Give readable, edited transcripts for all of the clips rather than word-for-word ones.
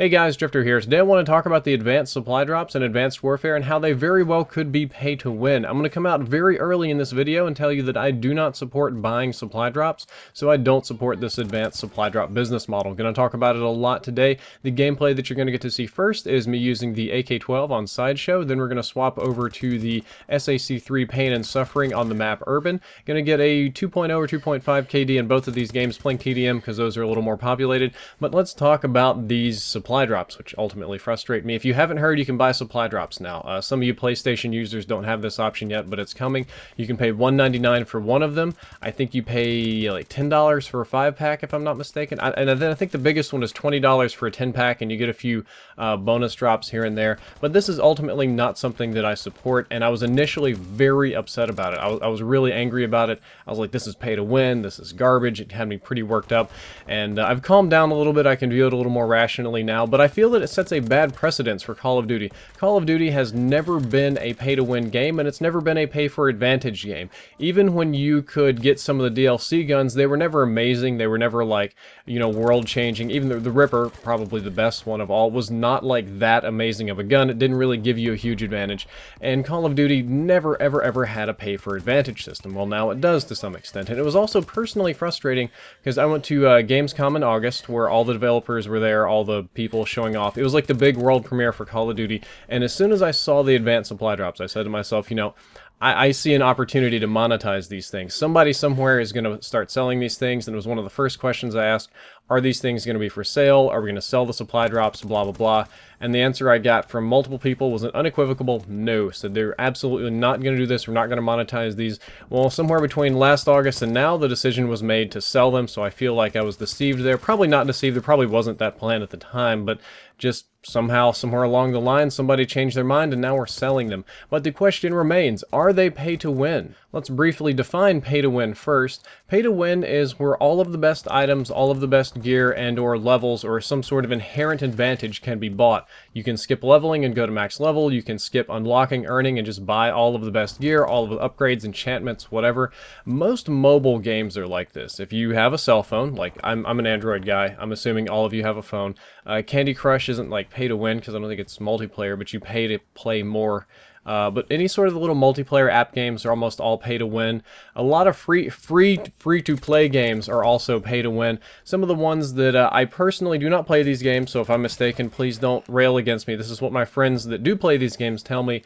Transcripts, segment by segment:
Hey guys, Drifter here. Today I want to talk about the advanced supply drops in Advanced Warfare and how they very well could be pay to win. I'm going to come out very early in this video and tell you that I do not support buying supply drops, so I don't support this advanced supply drop business model. I'm going to talk about it a lot today. The gameplay that you're going to get to see first is me using the AK-12 on Sideshow, then we're going to swap over to the SAC-3 Pain and Suffering on the map Urban. Going to get a 2.0 or 2.5 KD in both of these games, playing TDM because those are a little more populated, but let's talk about these supply drops, which ultimately frustrate me. If you haven't heard, you can buy supply drops now. Some of you PlayStation users don't have this option yet, but it's coming. You can pay $1.99 for one of them. I think you pay like $10 for a 5-pack, if I'm not mistaken. And then I think the biggest one is $20 for a 10-pack, and you get a few bonus drops here and there. But this is ultimately not something that I support, and I was initially very upset about it. I was really angry about it. I was like, this is pay to win. This is garbage. It had me pretty worked up, and I've calmed down a little bit. I can view it a little more rationally now, but I feel that it sets a bad precedence for Call of Duty. Call of Duty has never been a pay-to-win game, and it's never been a pay-for-advantage game. Even when you could get some of the DLC guns, they were never amazing. They were never, like, you know, world-changing. Even the Ripper, probably the best one of all, was not, like, that amazing of a gun. It didn't really give you a huge advantage, and Call of Duty never, ever had a pay-for-advantage system. Well, now it does to some extent, and it was also personally frustrating because I went to Gamescom in August, where all the developers were there, all the people showing off. It was like the big world premiere for Call of Duty, and as soon as I saw the advanced supply drops, I said to myself, you know, I see an opportunity to monetize these things. Somebody somewhere is going to start selling these things, and it was one of the first questions I asked. Are these things going to be for sale? Are we going to sell the supply drops? Blah, blah, blah. And the answer I got from multiple people was an unequivocal no. Said they're absolutely not going to do this. We're not going to monetize these. Well, somewhere between last August and now, the decision was made to sell them, so I feel like I was deceived there. Probably not deceived. There probably wasn't that plan at the time, but just somehow, somewhere along the line, somebody changed their mind and now we're selling them. But the question remains, are they pay to win? Let's briefly define pay to win first. Pay to win is where all of the best items, all of the best gear and or levels or some sort of inherent advantage can be bought. You can skip leveling and go to max level. You can skip unlocking, earning, and just buy all of the best gear, all of the upgrades, enchantments, whatever. Most mobile games are like this. If you have a cell phone, like I'm an Android guy, I'm assuming all of you have a phone. Candy Crush isn't like pay to win because I don't think it's multiplayer, but you pay to play more. But any sort of the little multiplayer app games are almost all pay to win. A lot of free to play games are also pay to win. Some of the ones that I personally do not play these games, so if I'm mistaken, please don't rail against me. This is what my friends that do play these games tell me.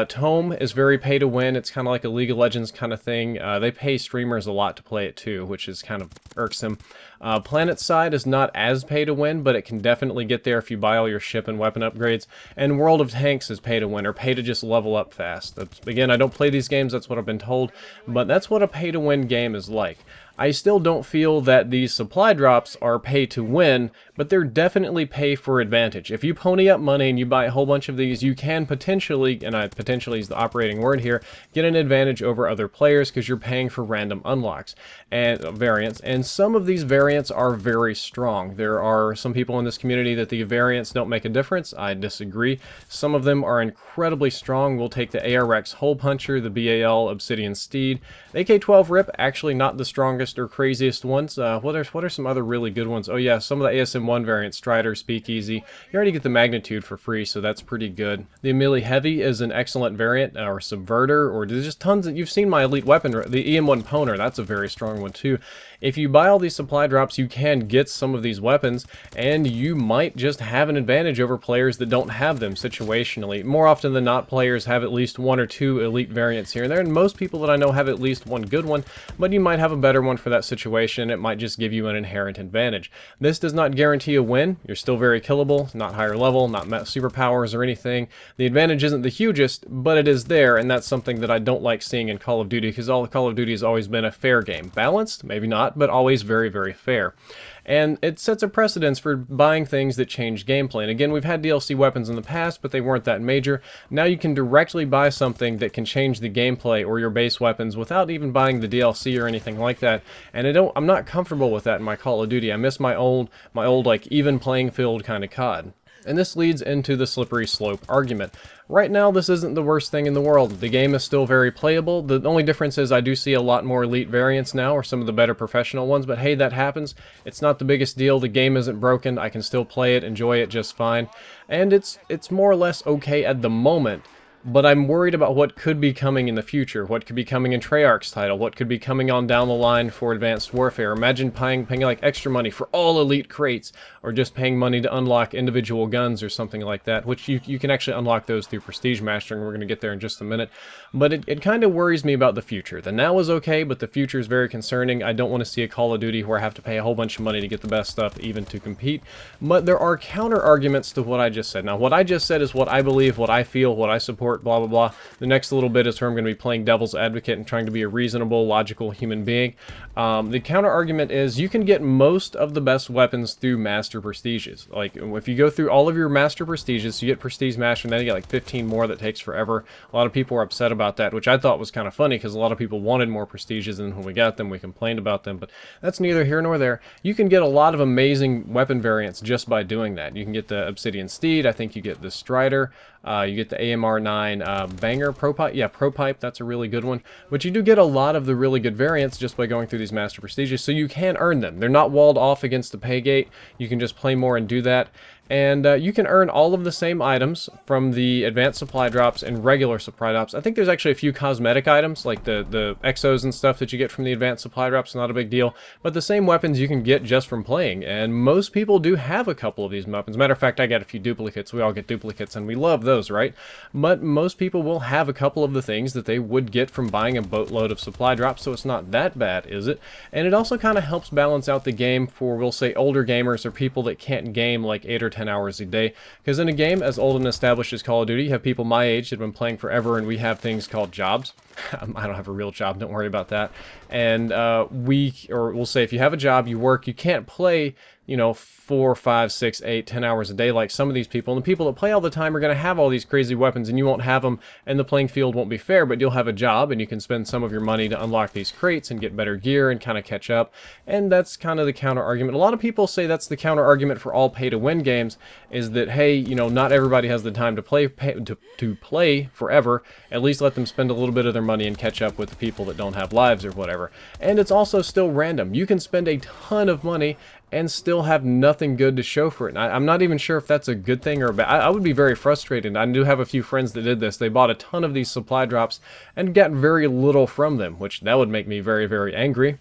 Tome is very pay to win. It's kind of like a League of Legends kind of thing. They pay streamers a lot to play it too, which is kind of irksome. PlanetSide is not as pay to win, but it can definitely get there if you buy all your ship and weapon upgrades. And World of Tanks is pay to win, or pay to just level up fast. Again, I don't play these games, that's what I've been told, but that's what a pay to win game is like. I still don't feel that these supply drops are pay to win, but they're definitely pay for advantage. If you pony up money and you buy a whole bunch of these, you can potentially, and potentially is the operating word here, get an advantage over other players because you're paying for random unlocks and variants. And some of these variants are very strong. There are some people in this community that the variants don't make a difference. I disagree. Some of them are incredibly strong. We'll take the ARX Hole Puncher, the BAL Obsidian Steed. The AK-12 Rip, actually not the strongest or craziest ones. What are some other really good ones? Oh yeah, some of the ASM-1 variants, Strider, Speakeasy. You already get the Magnitude for free, so that's pretty good. The Amelie Heavy is an excellent variant, or Subverter, or there's just tons of, you've seen my elite weapon, the EM1 Poner, that's a very strong one too. If you buy all these supply drops, you can get some of these weapons, and you might just have an advantage over players that don't have them situationally. More often than not, players have at least one or two elite variants here and there, and most people that I know have at least one good one, but you might have a better one for that situation. It might just give you an inherent advantage. This does not guarantee a win. You're still very killable, not higher level, not superpowers or anything. The advantage isn't the hugest, but it is there, and that's something that I don't like seeing in Call of Duty, because all Call of Duty has always been a fair game. Balanced? Maybe not, but always very fair. And it sets a precedence for buying things that change gameplay. And again, we've had DLC weapons in the past, but they weren't that major. Now you can directly buy something that can change the gameplay or your base weapons without even buying the DLC or anything like that. And I'm not comfortable with that in my Call of Duty. I miss my old like even playing field kind of COD. And this leads into the slippery slope argument. Right now, this isn't the worst thing in the world. The game is still very playable. The only difference is I do see a lot more elite variants now, or some of the better professional ones, but hey, that happens. It's not the biggest deal. The game isn't broken. I can still play it, enjoy it just fine. And it's more or less okay at the moment. But I'm worried about what could be coming in the future, what could be coming in Treyarch's title, what could be coming on down the line for Advanced Warfare. Imagine paying like extra money for all elite crates, or just paying money to unlock individual guns or something like that, which you can actually unlock those through Prestige Mastering. We're going to get there in just a minute. But it kind of worries me about the future. The now is okay, but the future is very concerning. I don't want to see a Call of Duty where I have to pay a whole bunch of money to get the best stuff, even to compete. But there are counter arguments to what I just said. Now, what I just said is what I believe, what I feel, what I support, blah, blah, blah. The next little bit is where I'm going to be playing devil's advocate and trying to be a reasonable, logical human being. The counter argument is you can get most of the best weapons through master prestiges. Like, if you go through all of your master prestiges, you get prestige master, and then you get like 15 more that takes forever. A lot of people are upset about that, which I thought was kind of funny because a lot of people wanted more prestiges, and when we got them, we complained about them, but that's neither here nor there. You can get a lot of amazing weapon variants just by doing that. You can get the Obsidian Steed, I think you get the Strider, you get the AMR9 Banger Pro Pipe. Yeah, Pro Pipe, that's a really good one. But you do get a lot of the really good variants just by going through these master prestiges, so you can earn them. They're not walled off against the pay gate. You can just play more and do that. And you can earn all of the same items from the advanced supply drops and regular supply drops. I think there's actually a few cosmetic items, like the exos and stuff that you get from the advanced supply drops, not a big deal. But the same weapons you can get just from playing, and most people do have a couple of these weapons. Matter of fact, I got a few duplicates. We all get duplicates, and we love those, right? But most people will have a couple of the things that they would get from buying a boatload of supply drops, so it's not that bad, is it? And it also kind of helps balance out the game for, we'll say, older gamers or people that can't game like 8 or 10 hours a day, because in a game as old and established as Call of Duty, you have people my age that have been playing forever, and we have things called jobs. I don't have a real job, don't worry about that. And we'll say if you have a job, you work, you can't play, you know, 4, 5, 6, 8, 10 hours a day like some of these people. And the people that play all the time are going to have all these crazy weapons, and you won't have them, and the playing field won't be fair, but you'll have a job, and you can spend some of your money to unlock these crates and get better gear and kind of catch up. And that's kind of the counter argument. A lot of people say that's the counter argument for all pay-to-win games, is that, hey, you know, not everybody has the time to play forever. At least let them spend a little bit of their money and catch up with the people that don't have lives or whatever. And it's also still random. You can spend a ton of money and still have nothing good to show for it. And I'm not even sure if that's a good thing or a bad. I would be very frustrated. I do have a few friends that did this. They bought a ton of these supply drops and got very little from them, which that would make me very, very angry.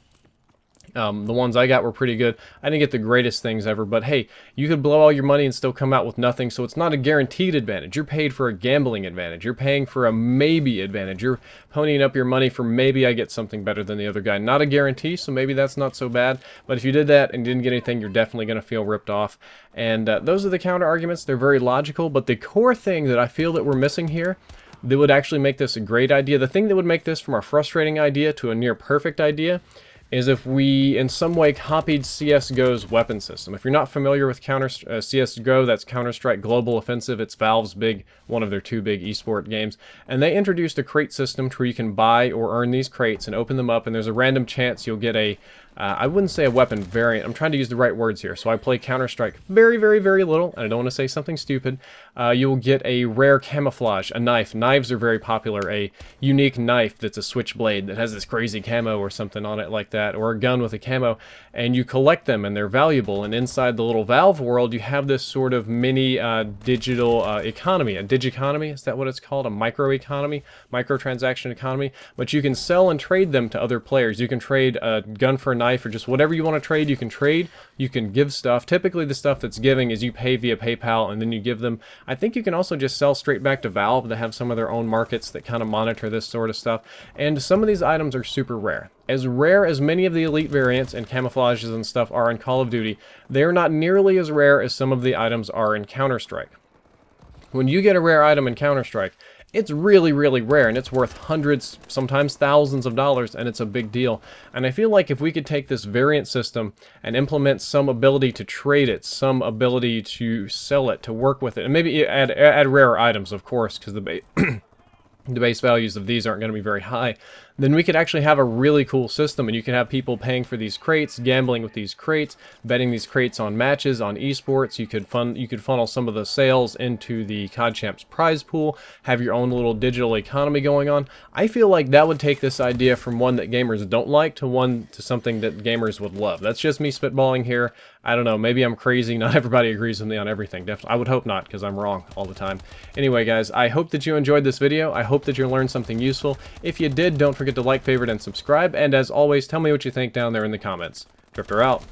The ones I got were pretty good. I didn't get the greatest things ever, but hey, you could blow all your money and still come out with nothing, so it's not a guaranteed advantage. You're paid for a gambling advantage. You're paying for a maybe advantage. You're ponying up your money for maybe I get something better than the other guy. Not a guarantee, so maybe that's not so bad, but if you did that and didn't get anything, you're definitely going to feel ripped off. And those are the counter arguments. They're very logical, but the core thing that I feel that we're missing here that would actually make this a great idea, the thing that would make this from a frustrating idea to a near perfect idea, is if we in some way copied CSGO's weapon system. If you're not familiar with CSGO, that's Counter-Strike Global Offensive. It's Valve's one of their 2 big esport games. And they introduced a crate system to where you can buy or earn these crates and open them up, and there's a random chance you'll get a I wouldn't say a weapon variant. I'm trying to use the right words here. So I play Counter-Strike very, very, very little, and I don't want to say something stupid. You'll get a rare camouflage, a knife. Knives are very popular. A unique knife that's a switchblade that has this crazy camo or something on it like that, or a gun with a camo, and you collect them, and they're valuable. And inside the little Valve world, you have this sort of mini digital economy, a digiconomy. Is that what it's called? A microeconomy, microtransaction economy. But you can sell and trade them to other players. You can trade a gun for a knife, or just whatever you want to trade, you can trade. You can give stuff. Typically the stuff that's giving is you pay via PayPal and then you give them. I think you can also just sell straight back to Valve. They have some of their own markets that kind of monitor this sort of stuff. And some of these items are super rare. As rare as many of the elite variants and camouflages and stuff are in Call of Duty, they're not nearly as rare as some of the items are in Counter-Strike. When you get a rare item in Counter-Strike, it's really, really rare, and it's worth hundreds, sometimes thousands of dollars, and it's a big deal. And I feel like if we could take this variant system and implement some ability to trade it, some ability to sell it, to work with it, and maybe add rare items, of course, because the base values of these aren't going to be very high, then we could actually have a really cool system, and you could have people paying for these crates, gambling with these crates, betting these crates on matches, on esports. You could funnel some of the sales into the COD Champs prize pool, have your own little digital economy going on. I feel like that would take this idea from one that gamers don't like to something that gamers would love. That's just me spitballing here. I don't know, maybe I'm crazy. Not everybody agrees with me on everything. Definitely, I would hope not, because I'm wrong all the time. Anyway, guys, I hope that you enjoyed this video. I hope that you learned something useful. If you did, don't forget to like, favorite, and subscribe. And as always, tell me what you think down there in the comments. Drifter out.